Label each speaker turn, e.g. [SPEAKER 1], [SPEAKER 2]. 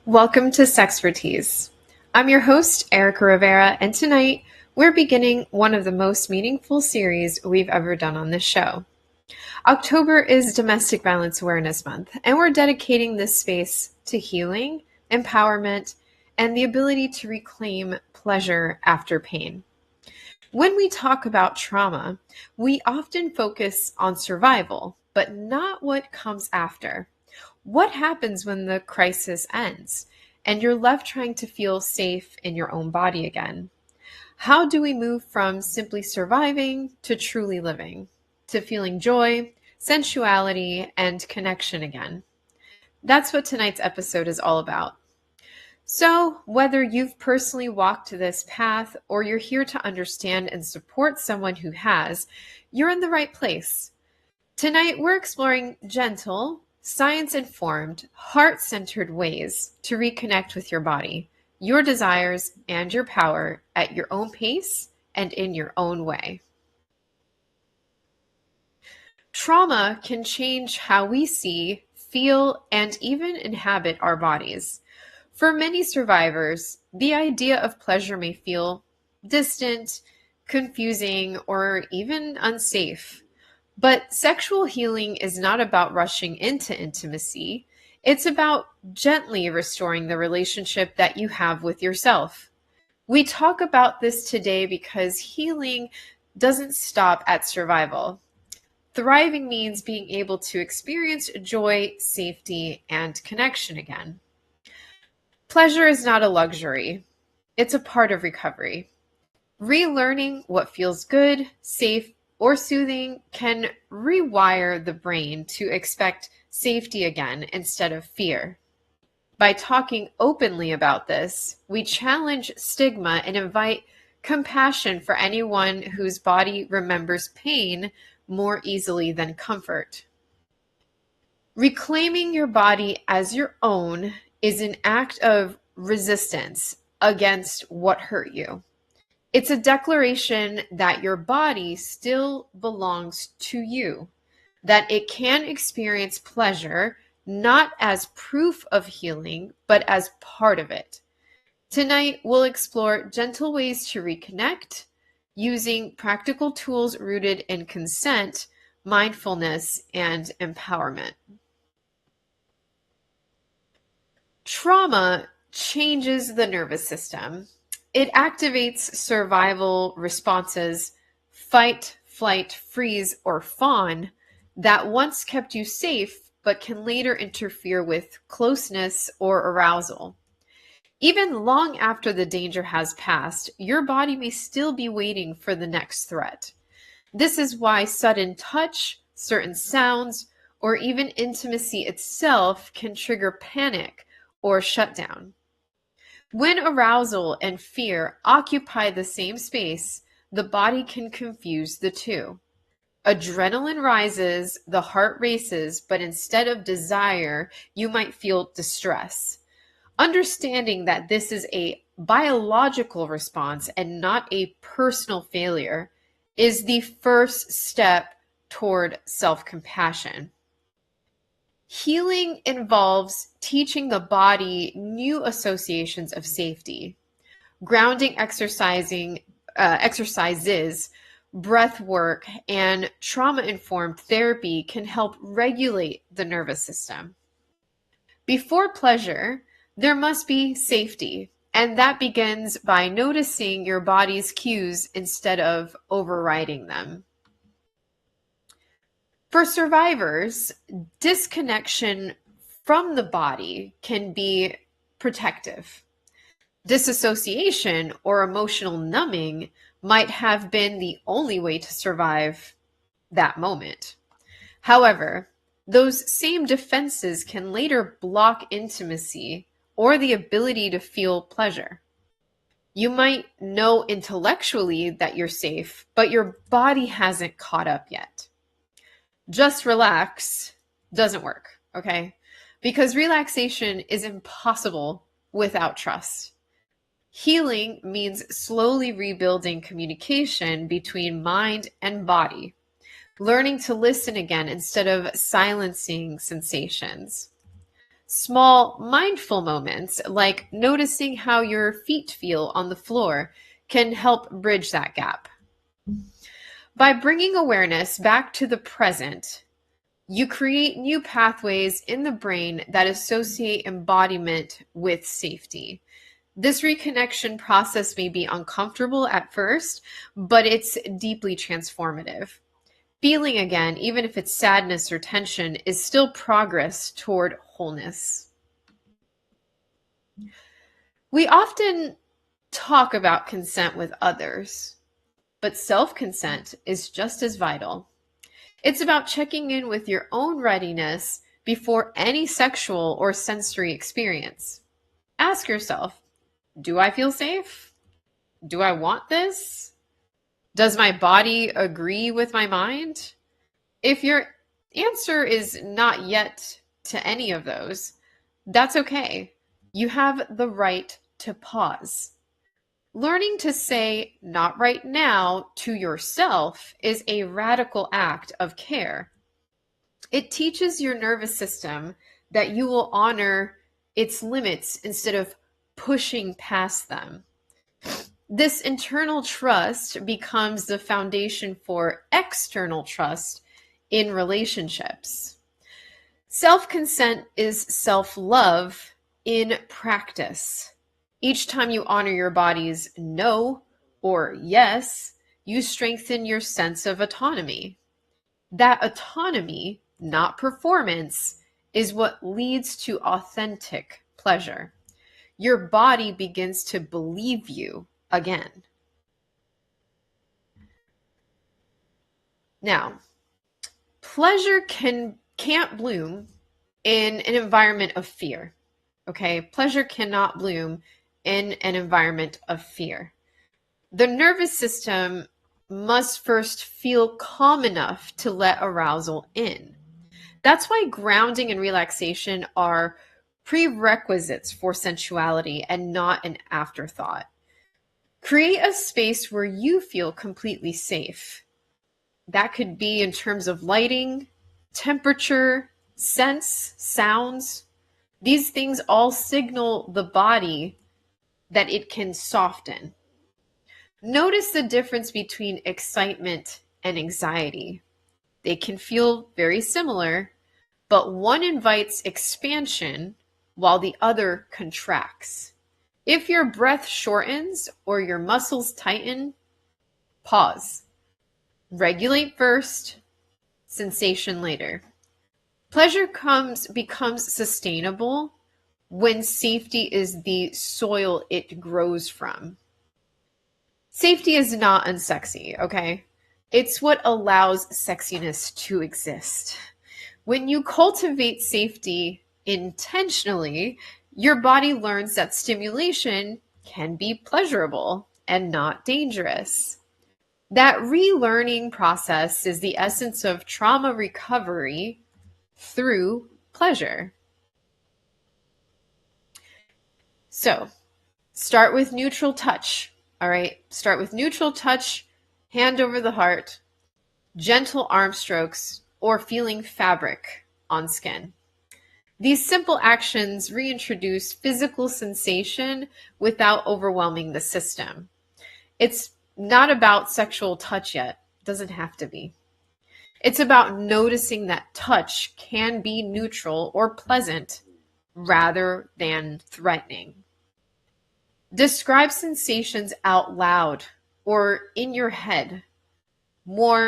[SPEAKER 1] Welcome to Sexpertise. I'm your host, Erica Rivera, and tonight we're beginning one of the most meaningful series we've ever done on this show. October is Domestic Violence Awareness Month, and we're dedicating this space to healing, empowerment, and the ability to reclaim pleasure after pain. When we talk about trauma, we often focus on survival, but not what comes after. What happens when the crisis ends and you're left trying to feel safe in your own body again? How do we move from simply surviving to truly living, to feeling joy, sensuality, and connection again? That's what tonight's episode is all about. So, whether you've personally walked this path or you're here to understand and support someone who has, you're in the right place. Tonight, we're exploring gentle, science-informed, heart-centered ways to reconnect with your body, your desires, and your power at your own pace and in your own way. Trauma can change how we see, feel, and even inhabit our bodies. For many survivors, the idea of pleasure may feel distant, confusing, or even unsafe. But sexual healing is not about rushing into intimacy. It's about gently restoring the relationship that you have with yourself. We talk about this today because healing doesn't stop at survival. Thriving means being able to experience joy, safety, and connection again. Pleasure is not a luxury. It's a part of recovery. Relearning what feels good, safe, or soothing can rewire the brain to expect safety again instead of fear. By talking openly about this, we challenge stigma and invite compassion for anyone whose body remembers pain more easily than comfort. Reclaiming your body as your own is an act of resistance against what hurt you. It's a declaration that your body still belongs to you, that it can experience pleasure not as proof of healing, but as part of it. Tonight, we'll explore gentle ways to reconnect using practical tools rooted in consent, mindfulness, and empowerment. Trauma changes the nervous system. It activates survival responses, fight, flight, freeze, or fawn, that once kept you safe but can later interfere with closeness or arousal. Even long after the danger has passed, your body may still be waiting for the next threat. This is why sudden touch, certain sounds, or even intimacy itself can trigger panic or shutdown. When arousal and fear occupy the same space, the body can confuse the two. Adrenaline rises, the heart races, but instead of desire, you might feel distress. Understanding that this is a biological response and not a personal failure is the first step toward self-compassion. Healing involves teaching the body new associations of safety. Grounding exercises, breath work, and trauma-informed therapy can help regulate the nervous system. Before pleasure, there must be safety, and that begins by noticing your body's cues instead of overriding them. For survivors, disconnection from the body can be protective. Disassociation or emotional numbing might have been the only way to survive that moment. However, those same defenses can later block intimacy or the ability to feel pleasure. You might know intellectually that you're safe, but your body hasn't caught up yet. Just relax doesn't work, okay? Because relaxation is impossible without trust. Healing means slowly rebuilding communication between mind and body, learning to listen again instead of silencing sensations. Small mindful moments, like noticing how your feet feel on the floor, can help bridge that gap. By bringing awareness back to the present, you create new pathways in the brain that associate embodiment with safety. This reconnection process may be uncomfortable at first, but it's deeply transformative. Feeling again, even if it's sadness or tension, is still progress toward wholeness. We often talk about consent with others, but self consent is just as vital. It's about checking in with your own readiness before any sexual or sensory experience. Ask yourself, do I feel safe? Do I want this? Does my body agree with my mind? If your answer is not yet to any of those, that's okay. You have the right to pause. Learning to say not right now to yourself is a radical act of care. It teaches your nervous system that you will honor its limits instead of pushing past them. This internal trust becomes the foundation for external trust in relationships. Self-consent is self-love in practice. Each time you honor your body's no or yes, you strengthen your sense of autonomy. That autonomy, not performance, is what leads to authentic pleasure. Your body begins to believe you again. Now, pleasure can't bloom in an environment of fear. Okay? Pleasure cannot bloom in an environment of fear. The nervous system must first feel calm enough to let arousal in. That's why grounding and relaxation are prerequisites for sensuality and not an afterthought. Create a space where you feel completely safe. That could be in terms of lighting, temperature, scents, sounds. These things all signal the body that it can soften. Notice the difference between excitement and anxiety. They can feel very similar, but one invites expansion while the other contracts. If your breath shortens or your muscles tighten, pause. Regulate first, sensation later. Pleasure becomes sustainable when safety is the soil it grows from. Safety is not unsexy, okay? It's what allows sexiness to exist. When you cultivate safety intentionally, your body learns that stimulation can be pleasurable and not dangerous. That relearning process is the essence of trauma recovery through pleasure. So, start with neutral touch. All right, start with neutral touch, hand over the heart, gentle arm strokes, or feeling fabric on skin. These simple actions reintroduce physical sensation without overwhelming the system. It's not about sexual touch yet. It doesn't have to be. It's about noticing that touch can be neutral or pleasant rather than threatening. Describe sensations out loud or in your head. Warm,